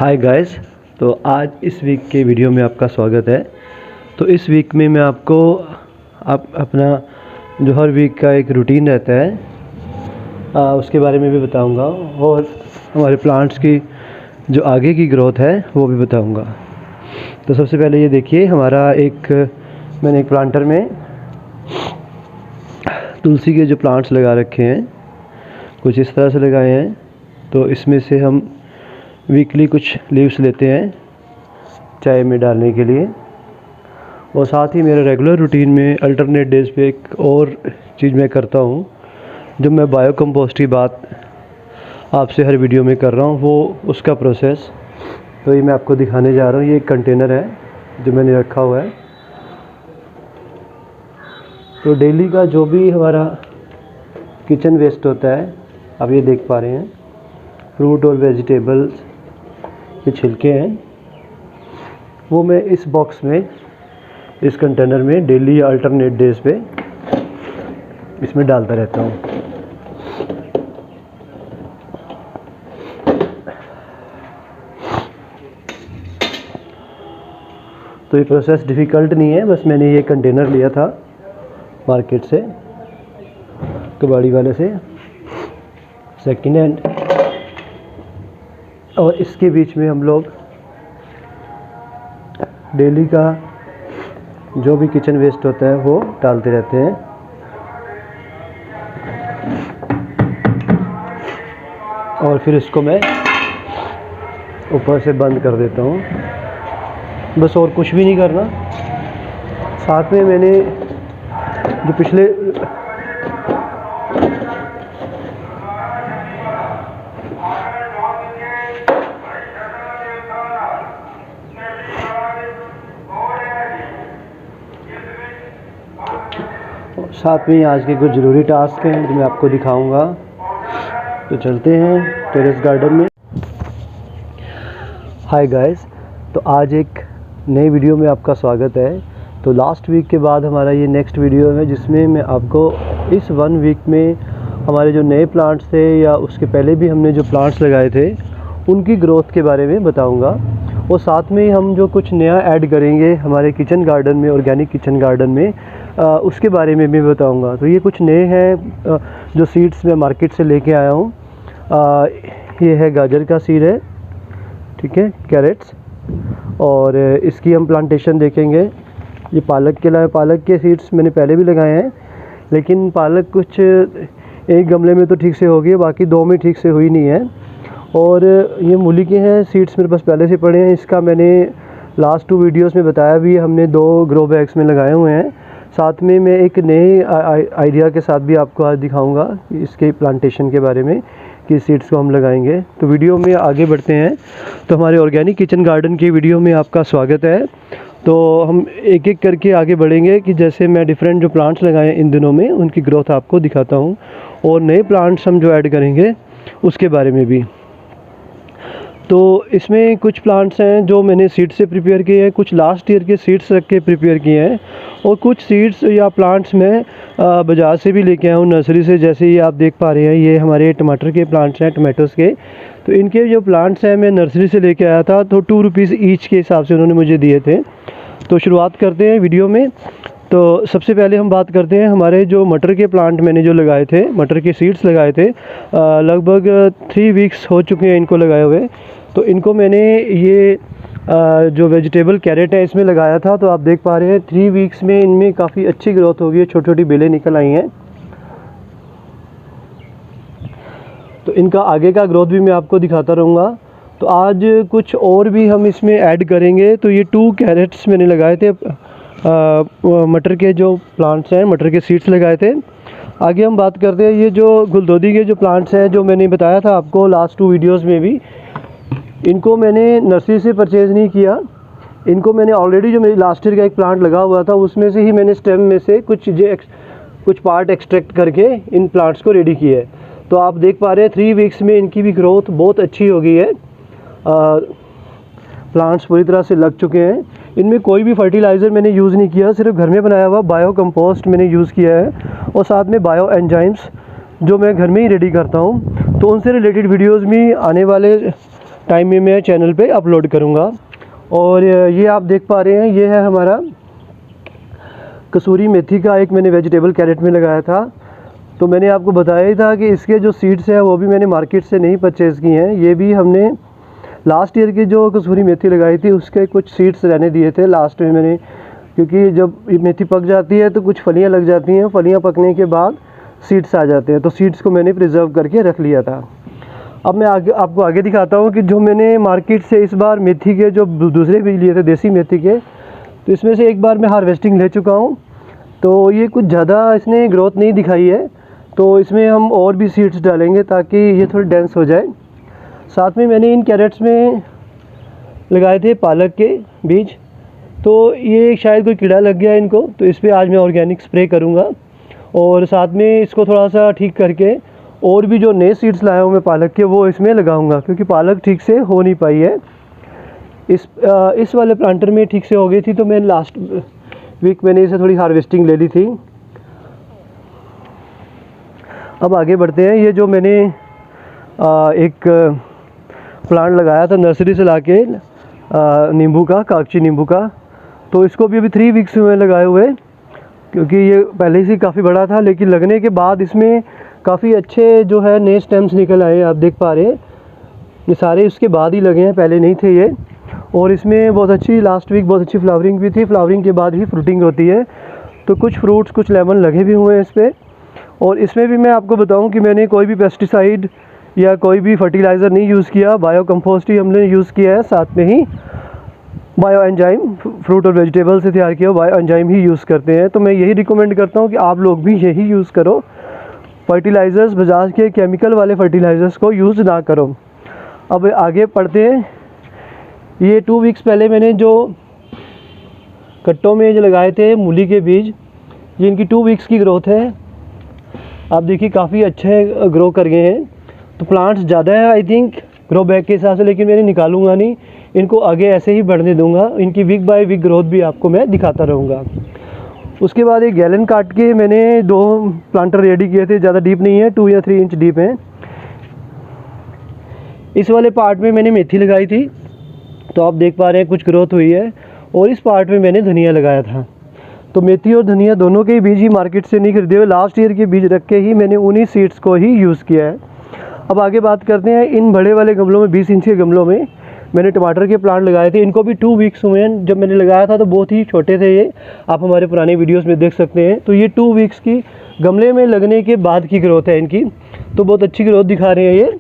Hi guys. तो आज इस वीक के वीडियो में आपका स्वागत है। तो इस वीक में मैं आपको अपना जो हर वीक का एक रूटीन रहता है उसके बारे में भी बताऊंगा और हमारे प्लांट्स की जो आगे की ग्रोथ है वो भी बताऊंगा। तो सबसे पहले ये देखिए, मैंने एक प्लांटर में तुलसी के जो प्लांट्स लगा रखे हैं, कुछ इस तरह से लगाए हैं। तो इसमें से हम वीकली कुछ लीव्स लेते हैं चाय में डालने के लिए, और साथ ही मेरे रेगुलर रूटीन में अल्टरनेट डेज पे एक और चीज़ मैं करता हूँ। जब मैं बायो कंपोस्ट की बात आपसे हर वीडियो में कर रहा हूँ, वो उसका प्रोसेस तो ये मैं आपको दिखाने जा रहा हूँ। ये एक कंटेनर है जो मैंने रखा हुआ है। तो डेली का जो भी हमारा किचन वेस्ट होता है, आप ये देख पा रहे हैं, फ्रूट और वेजिटेबल्स के छिलके हैं, वो मैं इस बॉक्स में, इस कंटेनर में डेली या अल्टरनेट डेज पे इसमें डालता रहता हूँ। तो ये प्रोसेस डिफ़िकल्ट नहीं है, बस मैंने ये कंटेनर लिया था मार्केट से, कबाड़ी वाले से, सेकेंड हैंड, और इसके बीच में हम लोग डेली का जो भी किचन वेस्ट होता है वो डालते रहते हैं। और फिर इसको मैं ऊपर से बंद कर देता हूँ, बस और कुछ भी नहीं करना। साथ में मैंने जो पिछले साथ में आज के कुछ ज़रूरी टास्क हैं जो मैं आपको दिखाऊंगा। तो चलते हैं टेरेस गार्डन में। हाय गाइस, तो आज एक नई वीडियो में आपका स्वागत है। तो लास्ट वीक के बाद हमारा ये नेक्स्ट वीडियो है, जिसमें मैं आपको इस 1 वीक में हमारे जो नए प्लांट्स थे या उसके पहले भी हमने जो प्लांट्स लगाए थे उनकी ग्रोथ के बारे में बताऊंगा। और साथ में हम जो कुछ नया ऐड करेंगे हमारे किचन गार्डन में, ऑर्गेनिक किचन गार्डन में, उसके बारे में भी बताऊंगा। तो ये कुछ नए हैं जो सीड्स मैं मार्केट से लेके आया हूँ। ये है गाजर का सीड है, ठीक है, कैरेट्स, और इसकी हम प्लांटेशन देखेंगे। ये पालक के सीड्स मैंने पहले भी लगाए हैं, लेकिन पालक कुछ एक गमले में तो ठीक से हो गई, बाकी 2 में ठीक से हुई नहीं है। और ये मूली के हैं सीड्स, मेरे पास पहले से पड़े हैं। इसका मैंने लास्ट 2 वीडियोस में बताया भी, हमने 2 ग्रो बैग्स में लगाए हुए हैं। साथ में मैं एक नए आइडिया के साथ भी आपको आज दिखाऊंगा इसके प्लांटेशन के बारे में, कि सीड्स को हम लगाएंगे। तो वीडियो में आगे बढ़ते हैं। तो हमारे ऑर्गेनिक किचन गार्डन की वीडियो में आपका स्वागत है। तो हम एक एक करके आगे बढ़ेंगे कि जैसे मैं डिफरेंट जो प्लांट्स लगाए हैं इन दिनों में उनकी ग्रोथ आपको दिखाता हूँ, और नए प्लांट्स हम जो ऐड करेंगे उसके बारे में भी। तो इसमें कुछ प्लांट्स हैं जो मैंने सीड से प्रिपेयर किए हैं, कुछ लास्ट ईयर के सीड्स रख के प्रिपेयर किए हैं, और कुछ सीड्स या प्लांट्स मैं बाज़ार से भी लेके आया हूँ, नर्सरी से। जैसे ये आप देख पा रहे हैं, ये हमारे टमाटर के प्लांट्स हैं, टमाटोज़ के। तो इनके जो प्लांट्स हैं मैं नर्सरी से लेके आया था, तो 2 रुपीज़ ईच के हिसाब से उन्होंने मुझे दिए थे। तो शुरुआत करते हैं वीडियो में। तो सबसे पहले हम बात करते हैं हमारे जो मटर के प्लांट मैंने जो लगाए थे, मटर के सीड्स लगाए थे, लगभग 3 वीक्स हो चुके हैं इनको लगाए हुए। तो इनको मैंने ये जो वेजिटेबल कैरेट है इसमें लगाया था। तो आप देख पा रहे हैं 3 वीक्स में इनमें काफ़ी अच्छी ग्रोथ हो गई है, छोटी छोटी बेलें निकल आई हैं। तो इनका आगे का ग्रोथ भी मैं आपको दिखाता रहूँगा। तो आज कुछ और भी हम इसमें ऐड करेंगे। तो ये 2 कैरेट्स मैंने लगाए थे, मटर के जो प्लांट्स हैं, मटर के सीड्स लगाए थे। आगे हम बात करते हैं ये जो गुलदोदी के जो प्लांट्स हैं, जो मैंने बताया था आपको लास्ट 2 वीडियोस में भी, इनको मैंने नर्सरी से परचेज़ नहीं किया। इनको मैंने ऑलरेडी जो मेरी लास्ट ईयर का एक प्लांट लगा हुआ था उसमें से ही मैंने स्टेम में से कुछ पार्ट एक्सट्रैक्ट करके इन प्लांट्स को रेडी किया है। तो आप देख पा रहे हैं 3 वीक्स में इनकी भी ग्रोथ बहुत अच्छी हो गई है। प्लांट्स पूरी तरह से लग चुके हैं। इनमें कोई भी फर्टिलाइज़र मैंने यूज़ नहीं किया, सिर्फ घर में बनाया हुआ बायो कंपोस्ट मैंने यूज़ किया है, और साथ में बायो एंजाइम्स जो मैं घर में ही रेडी करता हूँ। तो उनसे रिलेटेड वीडियोस भी आने वाले टाइम में मैं चैनल पे अपलोड करूँगा। और ये आप देख पा रहे हैं, ये है हमारा कसूरी मेथी का एक मैंने वेजिटेबल कैरेट में लगाया था। तो मैंने आपको बताया ही था कि इसके जो सीड्स हैं वो भी मैंने मार्केट से नहीं परचेज़ किए हैं। ये भी हमने लास्ट ईयर की जो कसूरी मेथी लगाई थी उसके कुछ सीड्स रहने दिए थे लास्ट में मैंने, क्योंकि जब ये मेथी पक जाती है तो कुछ फलियां लग जाती हैं, फलियां पकने के बाद सीड्स आ जाते हैं, तो सीड्स को मैंने प्रिजर्व करके रख लिया था। अब मैं आपको आगे दिखाता हूँ कि जो मैंने मार्केट से इस बार मेथी के जो दूसरे बीज लिए थे देसी मेथी के, तो इसमें से एक बार मैं हार्वेस्टिंग ले चुका हूँ। तो ये कुछ ज़्यादा इसने ग्रोथ नहीं दिखाई है, तो इसमें हम और भी सीड्स डालेंगे ताकि ये थोड़ी डेंस हो जाए। साथ में मैंने इन कैरेट्स में लगाए थे पालक के बीज, तो ये शायद कोई कीड़ा लग गया इनको, तो इस पर आज मैं ऑर्गेनिक स्प्रे करूँगा। और साथ में इसको थोड़ा सा ठीक करके और भी जो नए सीड्स लाया हूँ मैं पालक के, वो इसमें लगाऊंगा, क्योंकि पालक ठीक से हो नहीं पाई है। इस वाले प्लांटर में ठीक से हो गई थी, तो मैं लास्ट वीक मैंने इसे थोड़ी हार्वेस्टिंग ले ली थी। अब आगे बढ़ते हैं। ये जो मैंने एक प्लांट लगाया था नर्सरी से लाके नींबू का, कागची नींबू का, तो इसको भी अभी 3 वीक्स हुए लगाए हुए, क्योंकि ये पहले से काफ़ी बड़ा था, लेकिन लगने के बाद इसमें काफ़ी अच्छे जो है नए स्टेम्स निकल आए। आप देख पा रहे हैं ये सारे इसके बाद ही लगे हैं, पहले नहीं थे ये। और इसमें बहुत अच्छी लास्ट वीक बहुत अच्छी फ्लावरिंग भी थी, फ्लावरिंग के बाद ही फ्रूटिंग होती है। तो कुछ फ्रूट्स कुछ लेमन लगे भी हुए हैं इस पर। और इसमें भी मैं आपको बताऊं कि मैंने कोई भी पेस्टिसाइड या कोई भी फर्टिलाइज़र नहीं यूज़ किया, बायो कंपोस्ट ही हमने यूज़ किया है। साथ में ही बायो एंजाइम, फ्रूट और वेजिटेबल से तैयार किया बायो एंजाइम ही यूज़ करते हैं। तो मैं यही रिकमेंड करता हूं कि आप लोग भी यही यूज़ करो, फर्टिलाइज़र्स बाजार के केमिकल वाले फर्टिलाइज़र्स को यूज़ ना करो। अब आगे पढ़ते हैं। ये 2 वीक्स पहले मैंने जो कट्टों में जो लगाए थे मूली के बीज, ये इनकी 2 वीक्स की ग्रोथ है। आप देखिए काफ़ी अच्छे ग्रो कर गए हैं। तो प्लांट्स ज़्यादा है आई थिंक ग्रो बैग के हिसाब से, लेकिन मैंने निकालूंगा नहीं, इनको आगे ऐसे ही बढ़ने दूंगा। इनकी वीक बाय वीक ग्रोथ भी आपको मैं दिखाता रहूँगा। उसके बाद एक गैलन काट के मैंने 2 प्लांटर रेडी किए थे, ज़्यादा डीप नहीं है, 2 या 3 इंच डीप हैं। इस वाले पार्ट में मैंने मेथी लगाई थी, तो आप देख पा रहे हैं कुछ ग्रोथ हुई है। और इस पार्ट में मैंने धनिया लगाया था। तो मेथी और धनिया दोनों के ही बीज ही मार्केट से नहीं खरीदे हुए, लास्ट ईयर के बीज रख के ही मैंने उन्हीं सीड्स को ही यूज़ किया है। अब आगे बात करते हैं। इन बड़े वाले गमलों में 20 इंच के गमलों में मैंने टमाटर के प्लांट लगाए थे। इनको भी 2 वीक्स हुए हैं। जब मैंने लगाया था तो बहुत ही छोटे थे ये, आप हमारे पुराने वीडियोस में देख सकते हैं। तो ये 2 वीक्स की गमले में लगने के बाद की ग्रोथ है इनकी, तो बहुत अच्छी ग्रोथ दिखा रहे हैं ये।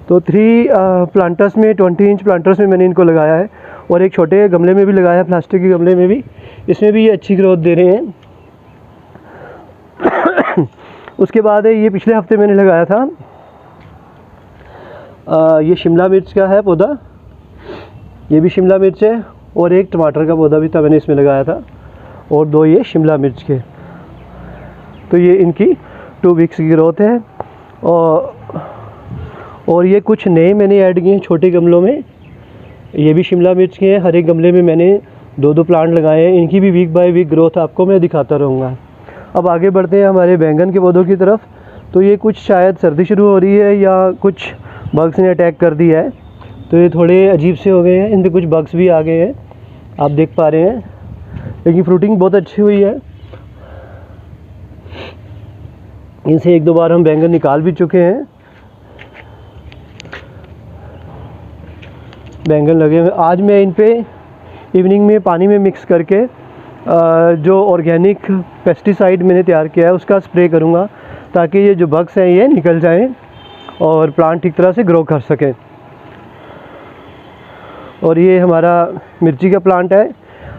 तो 3 प्लांटर्स में 20 इंच प्लांटर्स में मैंने इनको लगाया है, और एक छोटे गमले में भी लगाया है, प्लास्टिक के गमले में भी। इसमें भी ये अच्छी ग्रोथ दे रहे हैं। उसके बाद है ये पिछले हफ्ते मैंने लगाया था, ये शिमला मिर्च का है पौधा, ये भी शिमला मिर्च है। और एक टमाटर का पौधा भी था मैंने इसमें लगाया था, और 2 ये शिमला मिर्च के। तो ये इनकी 2 वीक्स की ग्रोथ है। और ये कुछ नए मैंने ऐड किए हैं छोटे गमलों में, ये भी शिमला मिर्च के हैं। हर एक गमले में मैंने 2-2 प्लांट लगाए हैं। इनकी भी वीक बाय वीक ग्रोथ आपको मैं दिखाता रहूँगा। अब आगे बढ़ते हैं हमारे बैंगन के पौधों की तरफ। तो ये कुछ शायद सर्दी शुरू हो रही है या कुछ बग्स ने अटैक कर दिया है, तो ये थोड़े अजीब से हो गए हैं, इन पर कुछ बग्स भी आ गए हैं, आप देख पा रहे हैं। लेकिन फ्रूटिंग बहुत अच्छी हुई है। इनसे 1-2 बार हम बैंगन निकाल भी चुके हैं। बैंगन लगे हुए, आज मैं इन पे इवनिंग में पानी में मिक्स करके जो ऑर्गेनिक पेस्टिसाइड मैंने तैयार किया है उसका स्प्रे करूँगा, ताकि ये जो बग्स हैं ये निकल जाएं और प्लांट ठीक तरह से ग्रो कर सकें। और ये हमारा मिर्ची का प्लांट है।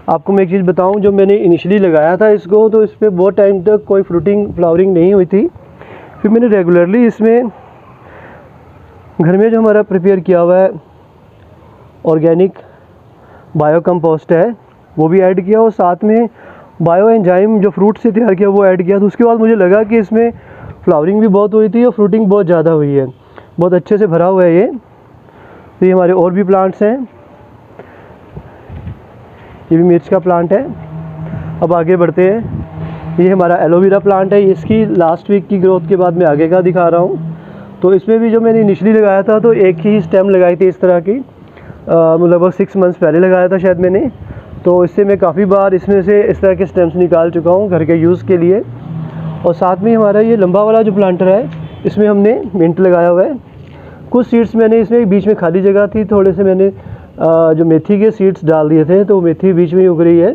आपको मैं एक चीज़ बताऊं, जो मैंने इनिशियली लगाया था इसको, तो इस पर बहुत टाइम तक कोई फ्लावरिंग नहीं हुई थी। फिर मैंने रेगुलरली इसमें घर में जो हमारा प्रिपेयर किया हुआ है ऑर्गेनिक बायो कंपोस्ट है वो भी ऐड किया, और साथ में बायो एंजाइम जो फ्रूट से तैयार किया वो ऐड किया। तो उसके बाद मुझे लगा कि इसमें फ्लावरिंग भी बहुत हुई थी और फ्रूटिंग बहुत ज़्यादा हुई है, बहुत अच्छे से भरा हुआ है ये। तो ये हमारे और भी प्लांट्स हैं, ये भी मिर्च का प्लांट है। अब आगे बढ़ते हैं। ये हमारा एलोवेरा प्लांट है, इसकी लास्ट वीक की ग्रोथ के बाद मैं आगे का दिखा रहा हूँ। तो इसमें भी जो मैंने इनिशियली लगाया था तो एक ही स्टेम लगाई थी इस तरह की, लगभग 6 मंथ्स पहले लगाया था शायद मैंने। तो इससे मैं काफ़ी बार इसमें से इस तरह के स्टेम्स निकाल चुका हूँ घर के यूज़ के लिए। और साथ में हमारा ये लंबा वाला जो प्लांटर है इसमें हमने मिंट लगाया हुआ है। कुछ सीड्स मैंने इसमें बीच में खाली जगह थी, थोड़े से मैंने जो मेथी के सीड्स डाल दिए थे, तो मेथी बीच में ही उग रही है।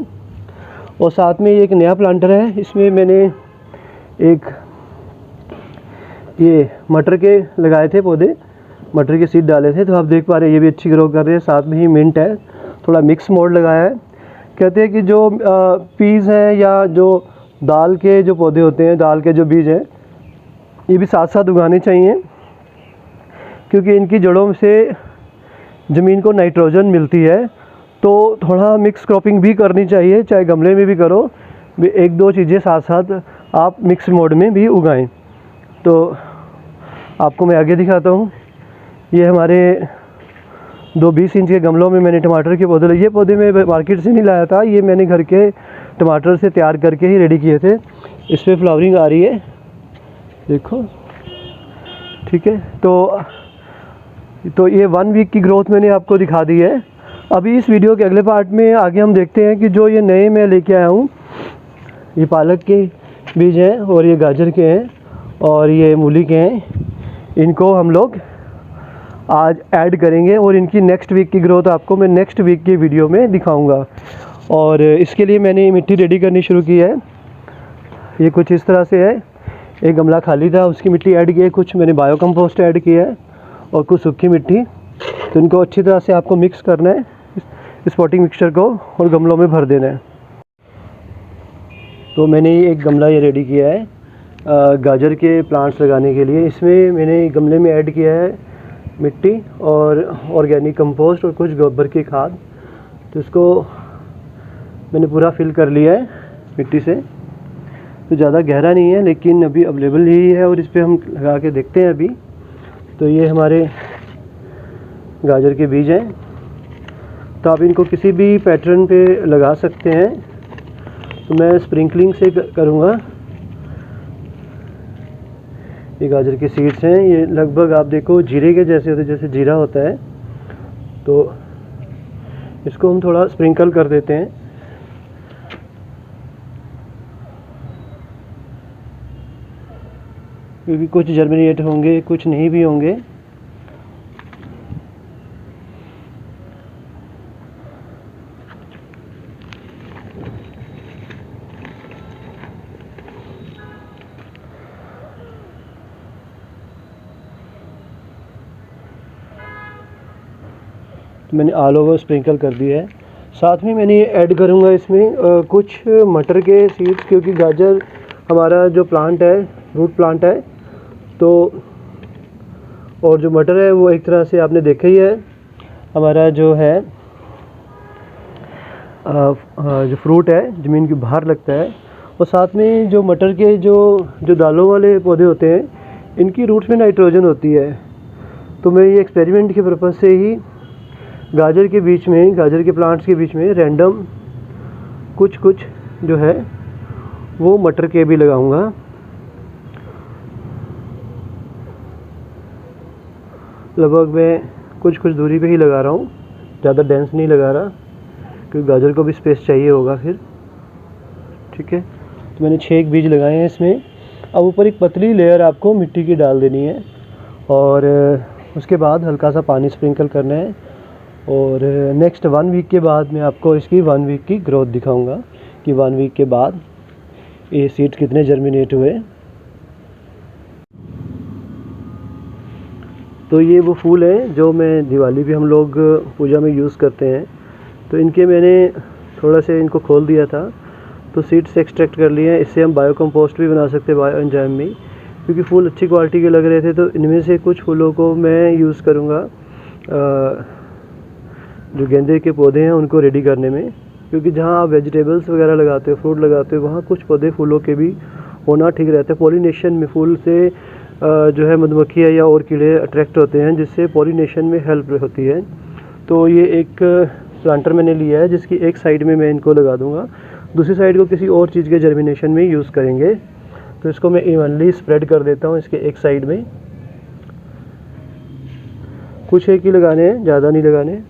और साथ में ये एक नया प्लांटर है, इसमें मैंने एक ये मटर के लगाए थे पौधे, मटर के सीड डाले थे, तो आप देख पा रहे हैं ये भी अच्छी ग्रो कर रहे हैं। साथ में ही मिंट है, थोड़ा मिक्स मोड लगाया है। कहते हैं कि जो पीज़ हैं या जो दाल के जो पौधे होते हैं, दाल के जो बीज हैं, ये भी साथ साथ उगाने चाहिए, क्योंकि इनकी जड़ों से ज़मीन को नाइट्रोजन मिलती है। तो थोड़ा मिक्स क्रॉपिंग भी करनी चाहिए, चाहे गमले में भी करो, एक दो चीज़ें साथ साथ आप मिक्स मोड में भी उगाएं। तो आपको मैं आगे दिखाता हूँ। ये हमारे 20 इंच के गमलों में मैंने टमाटर के पौधे, ये पौधे मैं मार्केट से नहीं लाया था, ये मैंने घर के टमाटर से तैयार करके ही रेडी किए थे। इस पर फ्लावरिंग आ रही है, देखो, ठीक है। तो ये 1 वीक की ग्रोथ मैंने आपको दिखा दी है। अभी इस वीडियो के अगले पार्ट में आगे हम देखते हैं कि जो ये नए मैं लेके आया हूँ, ये पालक के बीज हैं और ये गाजर के हैं और ये मूली के हैं, इनको हम लोग आज ऐड करेंगे और इनकी नेक्स्ट वीक की ग्रोथ आपको मैं नेक्स्ट वीक की वीडियो में दिखाऊंगा। और इसके लिए मैंने मिट्टी रेडी करनी शुरू की है। ये कुछ इस तरह से है, एक गमला खाली था, उसकी मिट्टी ऐड की है, कुछ मैंने बायो कंपोस्ट ऐड किया है और कुछ सूखी मिट्टी। तो इनको अच्छी तरह से आपको मिक्स करना है, इस पॉटिंग मिक्सचर को, और गमलों में भर देना है। तो मैंने एक गमला ये रेडी किया है गाजर के प्लांट्स लगाने के लिए। इसमें मैंने गमले में ऐड किया है मिट्टी और ऑर्गेनिक कंपोस्ट और कुछ गोबर की खाद। तो इसको मैंने पूरा फिल कर लिया है मिट्टी से। तो ज़्यादा गहरा नहीं है, लेकिन अभी अवेलेबल ही है और इस पर हम लगा के देखते हैं अभी। तो ये हमारे गाजर के बीज हैं, तो आप इनको किसी भी पैटर्न पे लगा सकते हैं। तो मैं स्प्रिंकलिंग से करूँगा। ये गाजर के सीड्स हैं, ये लगभग आप देखो जीरे के जैसे होते, जैसे जीरा होता है। तो इसको हम थोड़ा स्प्रिंकल कर देते हैं। क्योंकि कुछ जर्मिनेट होंगे, कुछ नहीं भी होंगे। तो मैंने ऑल ओवर स्प्रिंकल कर दिया है। साथ में मैंने ऐड करूँगा इसमें कुछ मटर के सीड्स, क्योंकि गाजर हमारा जो प्लांट है रूट प्लांट है। तो और जो मटर है वो एक तरह से आपने देखा ही है, हमारा जो है जो फ्रूट है ज़मीन के बाहर लगता है। और साथ में जो मटर के जो दालों वाले पौधे होते हैं, इनकी रूट्स में नाइट्रोजन होती है। तो मैं ये एक्सपेरिमेंट के पर्पज़ से ही गाजर के बीच में, गाजर के प्लांट्स के बीच में रैंडम कुछ जो है वो मटर के भी लगाऊंगा। लगभग मैं कुछ दूरी पे ही लगा रहा हूँ, ज़्यादा डेंस नहीं लगा रहा, क्योंकि गाजर को भी स्पेस चाहिए होगा फिर, ठीक है। तो मैंने 6 बीज लगाए हैं इसमें। अब ऊपर एक पतली लेयर आपको मिट्टी की डाल देनी है और उसके बाद हल्का सा पानी स्प्रिंकल करना है। और नेक्स्ट 1 वीक के बाद मैं आपको इसकी 1 वीक की ग्रोथ दिखाऊंगा कि 1 वीक के बाद ये सीड्स कितने जर्मिनेट हुए। तो ये वो फूल हैं जो मैं दिवाली पे हम लोग पूजा में यूज़ करते हैं। तो इनके मैंने थोड़ा से इनको खोल दिया था, तो सीड्स एक्सट्रैक्ट कर लिए हैं। इससे हम बायो कंपोस्ट भी बना सकते हैं, बायो एंजाइम भी, क्योंकि फूल अच्छी क्वालिटी के लग रहे थे। तो इनमें से कुछ फूलों को मैं यूज़ करूँगा जो गेंदे के पौधे हैं उनको रेडी करने में, क्योंकि जहाँ आप वेजिटेबल्स वगैरह लगाते हो, फ्रूट लगाते हो, वहाँ कुछ पौधे फूलों के भी होना ठीक रहता है। पॉलिनेशन में फूल से जो है मधुमक्खियाँ या और कीड़े अट्रैक्ट होते हैं, जिससे पॉलिनेशन में हेल्प होती है। तो ये एक प्लांटर मैंने लिया है, जिसकी एक साइड में मैं इनको लगा दूँगा, दूसरी साइड को किसी और चीज़ के जर्मिनेशन में यूज़ करेंगे। तो इसको मैं इवनली स्प्रेड कर देता हूँ इसके एक साइड में। कुछ एक ही लगाने हैं, ज़्यादा नहीं लगाने।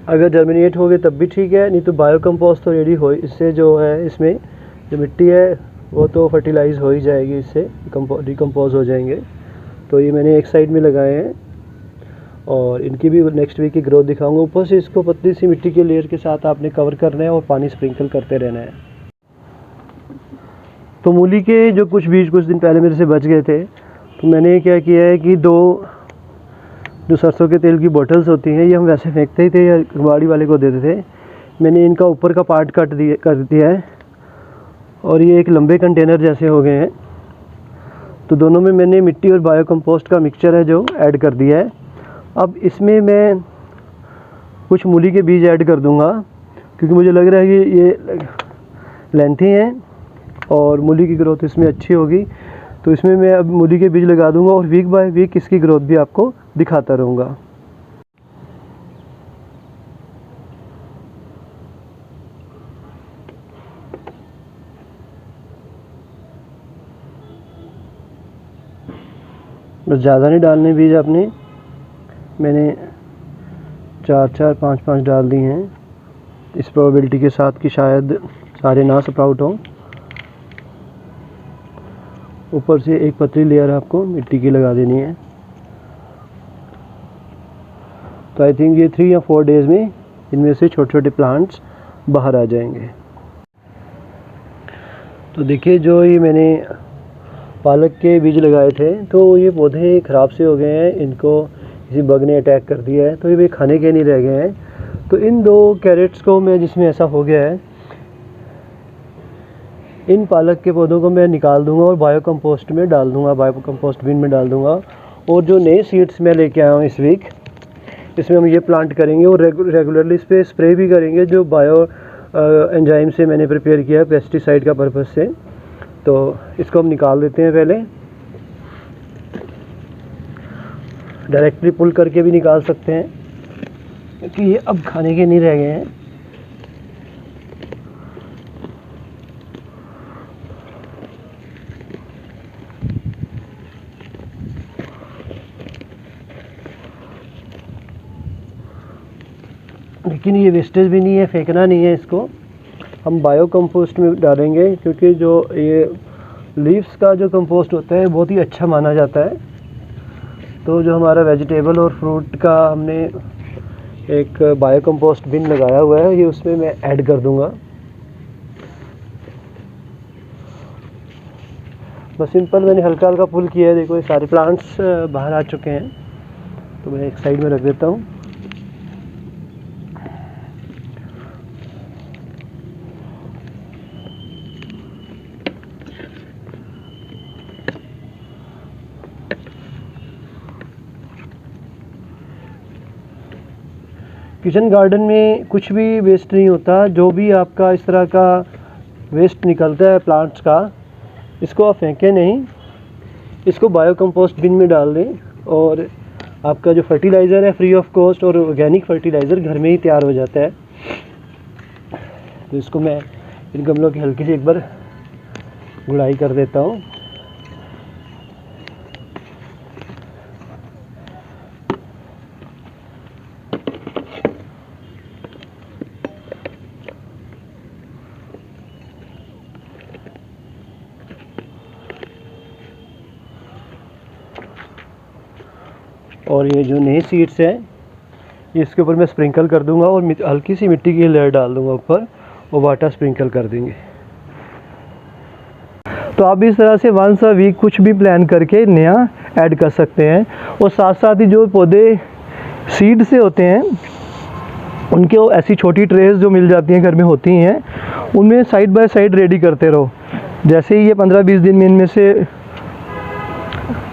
अगर जर्मिनेट हो गए तब भी ठीक है, नहीं तो बायो कंपोस्ट तो रेडी हो, इससे जो है इसमें जो मिट्टी है वो तो फर्टिलाइज़ हो ही जाएगी, इससे डिकम्पोज हो जाएंगे। तो ये मैंने एक साइड में लगाए हैं और इनकी भी नेक्स्ट वीक की ग्रोथ दिखाऊंगा। ऊपर से इसको पतली सी मिट्टी के लेयर के साथ आपने कवर करना है और पानी स्प्रिंकल करते रहना है। तो मूली के जो कुछ बीज कुछ दिन पहले मेरे से बच गए थे, तो मैंने क्या किया है कि 2 जो सरसों के तेल की बोतल्स होती हैं, ये हम वैसे फेंकते ही थे या गाड़ी वाले को देते थे, मैंने इनका ऊपर का पार्ट कर दिया है और ये एक लंबे कंटेनर जैसे हो गए हैं। तो दोनों में मैंने मिट्टी और बायो कंपोस्ट का मिक्सचर है जो ऐड कर दिया है। अब इसमें मैं कुछ मूली के बीज ऐड कर दूंगा, क्योंकि मुझे लग रहा है कि ये लेंथी हैं और मूली की ग्रोथ इसमें अच्छी होगी। तो इसमें मैं अब मूली के बीज लगा दूंगा और वीक बाय वीक इसकी ग्रोथ भी आपको दिखाता रहूँगा। बस ज़्यादा नहीं डालने बीज आपने, मैंने 4-4, 5-5 डाल दिए हैं, इस प्रोबेबिलिटी के साथ कि शायद सारे ना स्प्राउट हों। ऊपर से एक पतली लेयर आपको मिट्टी की लगा देनी है। तो आई थिंक ये 3 या 4 डेज़ में इनमें से छोटे छोटे प्लांट्स बाहर आ जाएंगे। तो देखिए, जो ये मैंने पालक के बीज लगाए थे, तो ये पौधे ख़राब से हो गए हैं, इनको किसी बग ने अटैक कर दिया है, तो ये खाने के नहीं रह गए हैं। तो इन 2 कैरेट्स को मैं, जिसमें ऐसा हो गया है, इन पालक के पौधों को मैं निकाल दूंगा और बायो कंपोस्ट में डाल दूंगा, बायो कंपोस्ट बिन में डाल दूंगा। और जो नए सीड्स मैं लेके आया हूँ इस वीक, इसमें हम ये प्लांट करेंगे और रेगुलरली इस पर स्प्रे भी करेंगे, जो बायो एंजाइम से मैंने प्रिपेयर किया है पेस्टिसाइड का पर्पज़ से। तो इसको हम निकाल देते हैं पहले, डायरेक्टली पुल करके भी निकाल सकते हैं, क्योंकि ये अब खाने के नहीं रह गए हैं। लेकिन ये वेस्टेज भी नहीं है, फेंकना नहीं है, इसको हम बायो कंपोस्ट में डालेंगे, क्योंकि जो ये लीव्स का जो कंपोस्ट होता है बहुत ही अच्छा माना जाता है। तो जो हमारा वेजिटेबल और फ्रूट का हमने एक बायो कंपोस्ट बिन लगाया हुआ है, ये उसमें मैं ऐड कर दूंगा। बस सिंपल मैंने हल्का हल्का पुल किया है। देखो, ये सारे प्लांट्स बाहर आ चुके हैं, तो मैं एक साइड में रख देता हूँ। किचन गार्डन में कुछ भी वेस्ट नहीं होता। जो भी आपका इस तरह का वेस्ट निकलता है प्लांट्स का, इसको आप फेंकें नहीं, इसको बायो कंपोस्ट बिन में डाल दें और आपका जो फर्टिलाइज़र है फ्री ऑफ कॉस्ट और ऑर्गेनिक फर्टिलाइज़र घर में ही तैयार हो जाता है। तो इसको मैं इन गमलों की हल्की सी एक बार गुड़ाई कर देता हूँ। और ये जो नए सीड्स हैं, इसके ऊपर मैं स्प्रिंकल कर दूंगा और हल्की सी मिट्टी की लेयर डाल दूंगा ऊपर और वाटर स्प्रिंकल कर देंगे। तो आप इस तरह से वंस अ वीक कुछ भी प्लान करके नया ऐड कर सकते हैं। और साथ साथ ही जो पौधे सीड से होते हैं, उनके वो ऐसी छोटी ट्रेस जो मिल जाती हैं घर में होती हैं, उनमें साइड बाय साइड रेडी करते रहो। जैसे ही ये 15-20 दिन में इनमें से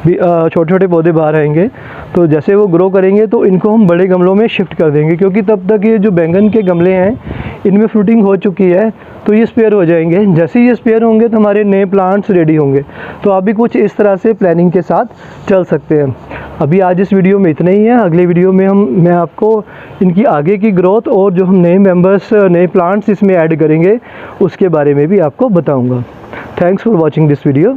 छोटे छोटे पौधे बाहर आएंगे, तो जैसे वो ग्रो करेंगे तो इनको हम बड़े गमलों में शिफ्ट कर देंगे, क्योंकि तब तक ये जो बैंगन के गमले हैं इनमें फ्रूटिंग हो चुकी है। तो तो ये स्पेयर हो जाएंगे। जैसे ही ये स्पेयर होंगे तो हमारे नए प्लांट्स रेडी होंगे। तो आप भी कुछ इस तरह से प्लानिंग के साथ चल सकते हैं। अभी आज इस वीडियो में इतना ही है। अगले वीडियो में मैं आपको इनकी आगे की ग्रोथ और जो हम नए मेंबर्स, नए प्लांट्स इसमें ऐड करेंगे उसके बारे में भी आपको बताऊंगा। Thanks for watching this video.